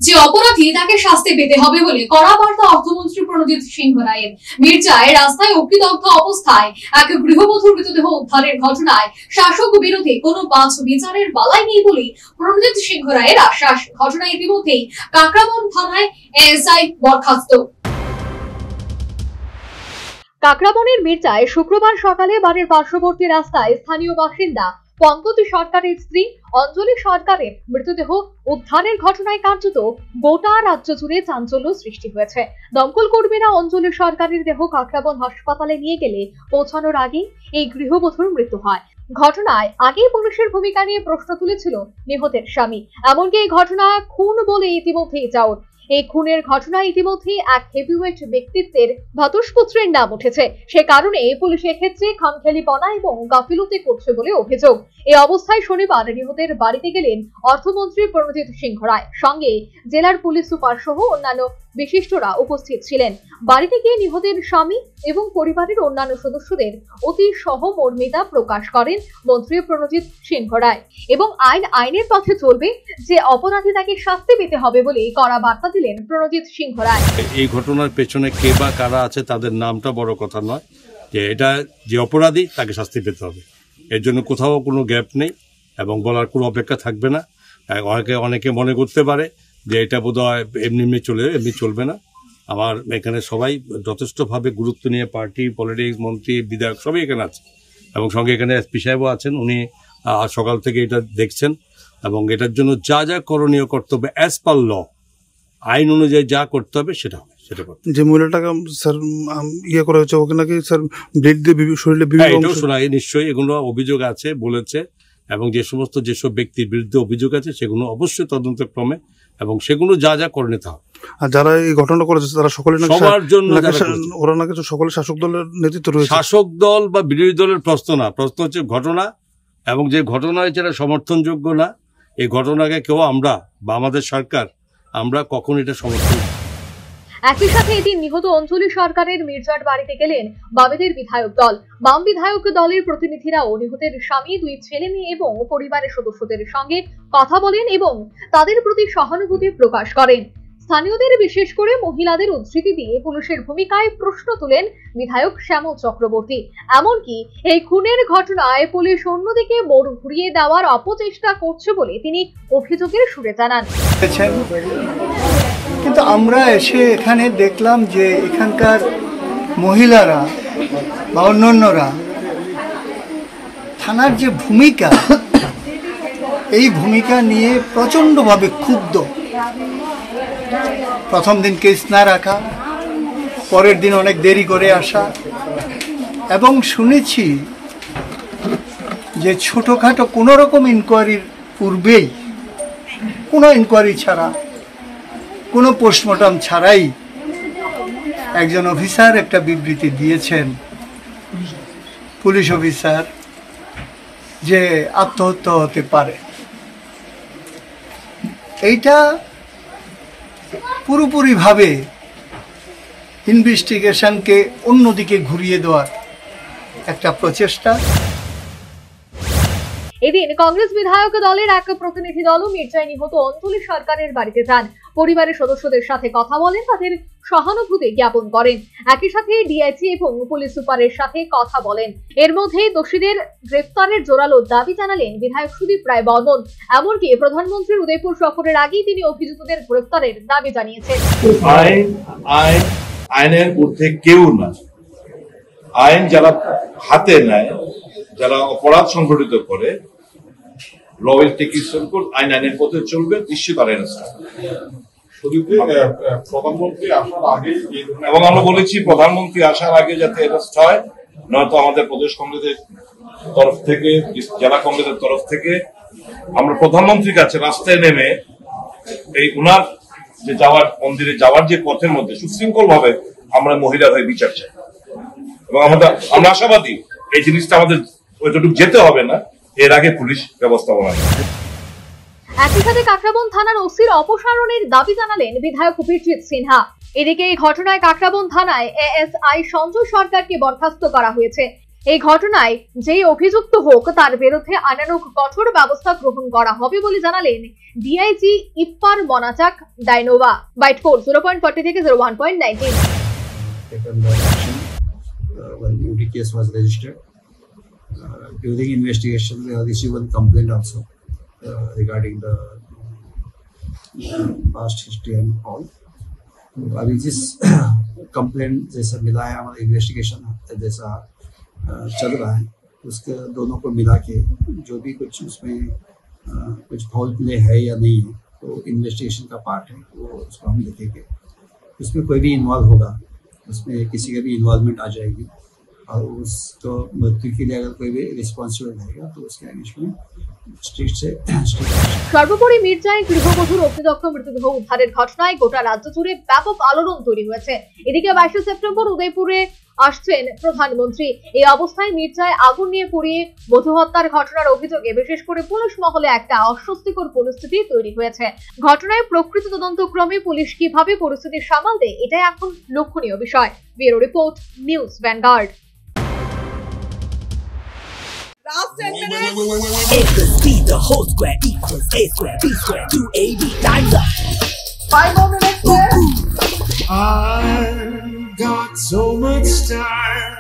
যে অপরাধী তাকে শাস্তি পেতে হবে বলে কড়া বার্তা অর্থমন্ত্রী প্রণজিৎ সিংহ রায়ের। মির্জায় রাস্তায় অগ্নিদগ্ধ অবস্থায় এক গৃহবধূর মৃতদেহ উদ্ধারের ঘটনায় শাসক বিরোধী কোনো পাঁচ বিচারের বালাই নেই বলে প্রণজিৎ সিংহ রায়ের আশ্বাস। ঘটনায় ইতিমধ্যেই কাকরাবন থানায় এএসআই বরখাস্ত। কাকরাবনের মির্জায় শুক্রবার সকালে বাড়ির পার্শ্ববর্তী রাস্তায় স্থানীয় বাসিন্দা পঙ্কজ সরকারের স্ত্রী অঞ্জলি সরকারের মৃতদেহ উদ্ধারের ঘটনায় কার্যত গোটা রাজ্য জুড়ে চাঞ্চল্য সৃষ্টি হয়েছে। দমকল কর্মীরা অঞ্জলি সরকারের দেহ কাকরাবন হাসপাতালে নিয়ে গেলে পৌঁছানোর আগে এই গৃহবধূর মৃত্যু হয়। ঘটনায় আগেই পুলিশের ভূমিকা নিয়ে প্রশ্ন তুলেছিল নিহতের স্বামী। এমনকি এই ঘটনা খুন বলে ইতিমধ্যেই চাউর। এই খুনের ঘটনায় ইতিমধ্যেই এক হেভিওয়েট ব্যক্তিত্বের ভ্রাতুষ্পুত্রের নাম উঠেছে। সে কারণে পুলিশ এক্ষেত্রে খামখেয়ালিপনা এবং গাফিলতি করছে বলে অভিযোগ। এই অবস্থায় শনিবার নিহতের বাড়িতে গেলেন অর্থমন্ত্রী প্রণজিৎ সিংহ রায়, সঙ্গে জেলার পুলিশ সুপার সহ অন্যান্য বিশিষ্টরা উপস্থিত ছিলেন। বাড়িতে গিয়ে নিহতের স্বামী এবং পরিবারের অন্যান্য সদস্যদের অতি সহমর্মিতা প্রকাশ করেন মন্ত্রী প্রণজিৎ সিংহ রায় এবং আইনের পথে চলবে, যে অপরাধী তাকে শাস্তি পেতে হবে বলে কড়া বার্তা দিলেন প্রণজিৎ সিংহ রায়। এই ঘটনার পেছনে কে বা কারা আছে তাদের নামটা বড় কথা নয়, যে এটা যে অপরাধী তাকে শাস্তি পেতে হবে, এর জন্য কোথাও কোনো গ্যাপ নেই এবং বলার কোনো অপেক্ষা থাকবে না। অনেকে মনে করতে পারে যে এটা বোধহয় এমনি চলবে না। আমার এখানে সবাই যথেষ্টভাবে গুরুত্ব নিয়ে পার্টি, পলিটিক্স, মন্ত্রী, বিধায়ক সবই এখানে আছে এবং সঙ্গে এখানে এসপি সাহেবও আছেন। উনি সকাল থেকে এটা দেখছেন এবং এটার জন্য যা যা করণীয় কর্তব্য অ্যাজ পার ল, আইন অনুযায়ী যা করতে হবে সেটা হবে। যে মহিলাটাকে স্যার ইয়ে করা হয়েছে, ওকে নাকি স্যার ব্লেড দিয়ে শরীরে এটাও শোনা নিশ্চয়ই এগুলো অভিযোগ আছে বলেছে এবং যেসব ব্যক্তির বিরুদ্ধে অভিযোগ আছে সেগুলো অবশ্যই তদন্তক্রমে এবং সেগুলো যা যা করে নিতে হবে। আর যারা এই ঘটনা করেছে তারা সকলে সবার জন্য ওরা নাকি সকলে শাসক দলের নেতৃত্ব রয়েছে। শাসক দল বা বিরোধী দলের প্রশ্ন না, প্রশ্ন হচ্ছে ঘটনা এবং যে ঘটনা হয়েছে এটা সমর্থনযোগ্য না। এই ঘটনাকে কেউ আমরা বা আমাদের সরকার আমরা কখন এটা সমর্থন। একই সাথে এদিন নিহত অঞ্জলি সরকারের মির্জার বাড়িতে গেলেন বামেদের বিধায়ক দল। বাম বিধায়ক দলের প্রতিনিধিরাও নিহতের স্বামী, দুই ছেলে মেয়ে এবং পরিবারের সদস্যদের সঙ্গে কথা বলেন এবং তাদের প্রতি সহানুভূতি প্রকাশ করেন। স্থানীয়দের বিশেষ করে মহিলাদের উদ্ধৃতি দিয়ে পুলিশের ভূমিকায় প্রশ্ন তুলেন বিধায়ক শ্যামল চক্রবর্তী। এমনকি এই খুনের ঘটনায় পুলিশ অন্যদিকে মোড় ঘুরিয়ে দেওয়ার অপচেষ্টা করছে বলে তিনি অভিযোগের সুরে জানান। কিন্তু আমরা এসে এখানে দেখলাম যে এখানকার মহিলারা বা অন্যান্যরা থানার যে ভূমিকা, এই ভূমিকা নিয়ে প্রচণ্ডভাবে ক্ষুব্ধ। প্রথম দিন কেস না রাখা, পরের দিন অনেক দেরি করে আসা এবং শুনেছি যে ছোটোখাটো কোনো রকম ইনকোয়ারির পূর্বেই, কোনো ইনকোয়ারি ছাড়া, কোনো পোস্টমর্টম ছাড়াই একজন অফিসার একটা বিবৃতি দিয়েছেন, পুলিশ অফিসার, যে আত্মহত্যা হতে পারে। এইটা পুরোপুরিভাবে ইনভেস্টিগেশনকে অন্যদিকে ঘুরিয়ে দেওয়ার একটা প্রচেষ্টা। এদিন কংগ্রেস বিধায়ক দলের এক প্রতিনিধি দলও মির্জায় নিহত অঞ্জলি সরকারের বাড়িতে যান। পরিবারের সদস্যদের সাথে কথা বলেন, তাদের সহানুভূতি জ্ঞাপন করেন। একই সাথে ডিআইজি এবং পুলিশ সুপারের সাথে কথা বলেন। এর মধ্যে দোষীদের গ্রেফতারের জোরালো দাবি জানালেন বিধায়ক সুদীপ রায় বর্মন। এমনকি প্রধানমন্ত্রীর উদয়পুর সফরের আগেই তিনি অভিযুক্তদের গ্রেফতারের দাবি জানিয়েছেন। আইনের ঊর্ধ্বে কেউ না। আইন যারা হাতে নেয়, যারা অপরাধ সংঘটিত করে, law will take its own course, আইনের পথে চলবে, নিশ্চিত আর প্রধানমন্ত্রী আসার আগে, এবং আমরা বলেছি প্রধানমন্ত্রী আসার আগে যাতে অ্যারেস্ট হয়, নয়তো আমাদের প্রদেশ কংগ্রেসের তরফ থেকে, জেলা কংগ্রেসের তরফ থেকে আমরা প্রধানমন্ত্রীর কাছে রাস্তায় নেমে এই উনার যে মন্দিরে যাওয়ার যে পথের মধ্যে সুশৃঙ্খল ভাবে আমরা মহিলার হয়ে বিচার চাই এবং আমরা আশাবাদী এই জিনিসটা আমাদের ওইটুকু যেতে হবে না, এর আগে পুলিশ ব্যবস্থাপনা। একই সাথে কাকরাবন থানার ওসির অপসারণের দাবি জানালেন বিধায়ক বীরজিৎ সিনহা। এদিকে এই ঘটনায় কাকরাবন থানায় এএসআই সঞ্জয় সরকারকে বরখাস্ত করা হয়েছে। এই ঘটনায় যেই অভিযুক্ত হোক তার বিরুদ্ধে আইনানুগ কঠোর ব্যবস্থা গ্রহণ করা হবে বলে জানালেন ডিআইজি ইপ্পার মনাচাক ডাইনোভা। বাইট কোড 0.40 থেকে 01.19। Taken the action when UD case was registered. During investigation, we have received one complaint also regarding the past history and all. अभी जिस कंप्लेंट जैसा मिला है हमारा इन्वेस्टिगेशन जैसा चल रहा है उसके दोनों को मिला के जो भी कुछ उसमें कुछ फाउल प्ले है या नहीं है तो इन्वेस्टिगेशन का पार्ट है वो उसको हम लिखेंगे। उसमें कोई भी इन्वॉल्व होगा उसमें किसी का भी इन्वॉल्वमेंट आ जाएगी और उसको मृत्यु के लिए अगर कोई भी रिस्पॉन्सिबल रहेगा तो उसके अगेंस्ट में स्ट्रिक्ट से সর্বোপরি মির্জায় গৃহবধূর অগ্নিদগ্ধ মৃতদেহ উদ্ধারের ঘটনায় গোটা রাজ্য জুড়ে ব্যাপক আলোড়ন তৈরি হয়েছে। এদিকে 22 সেপ্টেম্বর উদয়পুরে আসছেন প্রধানমন্ত্রী। এই অবস্থায় মির্জায় আগুন নিয়ে পুড়িয়ে বধূ হত্যার ঘটনার অভিযোগে বিশেষ করে পুলিশ মহলে একটা অস্বস্তিকর পরিস্থিতি তৈরি হয়েছে। ঘটনায় প্রকৃত তদন্তক্রমে পুলিশ কিভাবে পরিস্থিতি সামাল দেয় এটাই এখন লক্ষণীয় বিষয়। Bureau report, news vanguard. Last 10 minutes. A plus B, the whole square equals A square, B square, 2AB, times up. 5 more minutes left. I've got so much time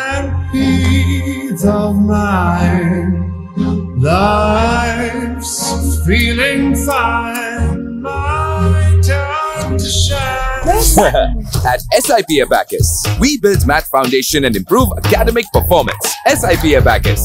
and peace of mind. Life's feeling fine. My time to shine. At SIP Abacus, we build math foundation and improve academic performance. SIP Abacus,